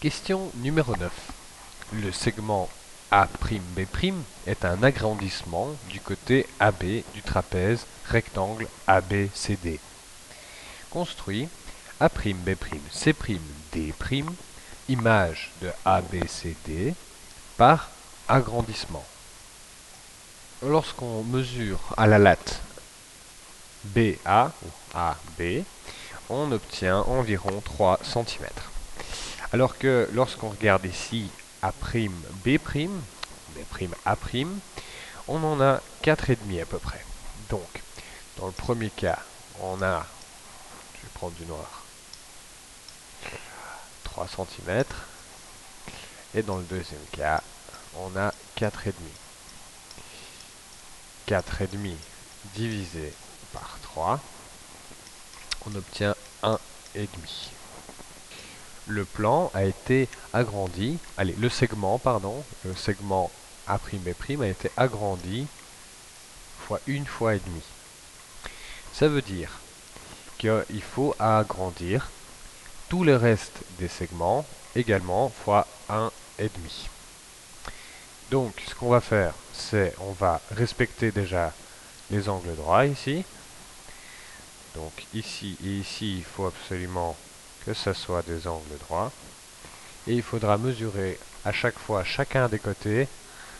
Question numéro 9. Le segment A'B' est un agrandissement du côté AB du trapèze rectangle ABCD. Construit A'B' C'D', image de ABCD, par agrandissement. Lorsqu'on mesure à la latte BA ou AB, on obtient environ 3 cm. Alors que lorsqu'on regarde ici A'B', B'A', on en a 4,5 à peu près. Donc, dans le premier cas, on a, je vais prendre du noir, 3 cm. Et dans le deuxième cas, on a 4,5. 4,5 divisé par 3, on obtient 1,5. Le plan a été agrandi, le segment A'B' a été agrandi fois 1 fois et demi. Ça veut dire qu'il faut agrandir tout le reste des segments également fois 1,5. Donc ce qu'on va faire, c'est on va respecter déjà les angles droits ici. Donc ici et ici, il faut absolument que ce soit des angles droits. Et il faudra mesurer à chaque fois chacun des côtés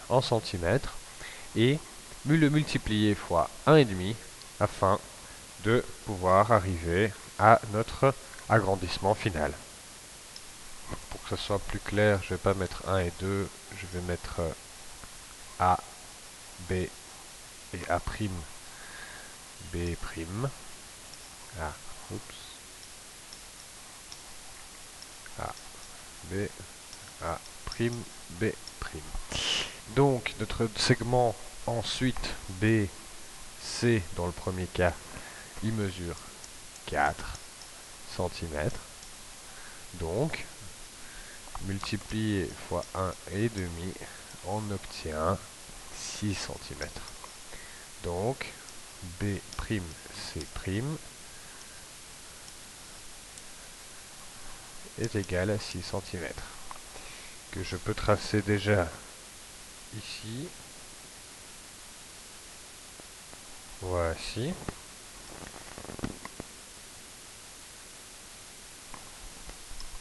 en centimètres et le multiplier fois 1,5 afin de pouvoir arriver à notre agrandissement final. Pour que ce soit plus clair, je ne vais pas mettre 1 et 2, je vais mettre A, B et A', B'. A, oups. A, B, A', B'. Donc, notre segment ensuite BC, dans le premier cas, il mesure 4 cm. Donc, multiplié fois 1,5, on obtient 6 cm. Donc, B'C' est égal à 6 cm. Que je peux tracer déjà ici. Voici.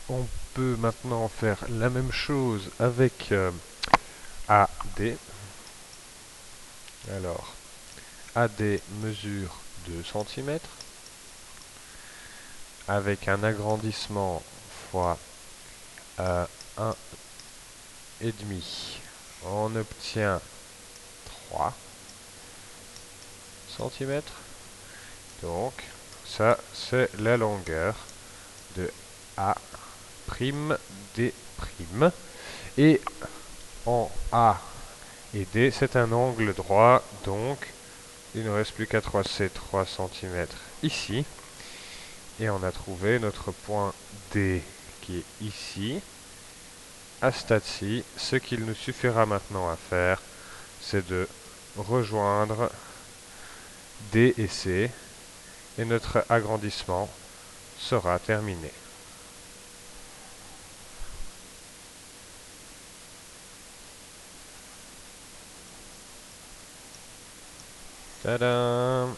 On peut maintenant faire la même chose avec AD. Alors, AD mesure 2 cm avec un agrandissement fois 1,5. On obtient 3 cm. Donc, ça, c'est la longueur de A'D'. Et en A et D, c'est un angle droit, donc il ne reste plus qu'à tracer 3 cm ici. Et on a trouvé notre point D qui est ici. À ce stade-ci, ce qu'il nous suffira maintenant à faire, c'est de rejoindre D et C, et notre agrandissement sera terminé. Tadam!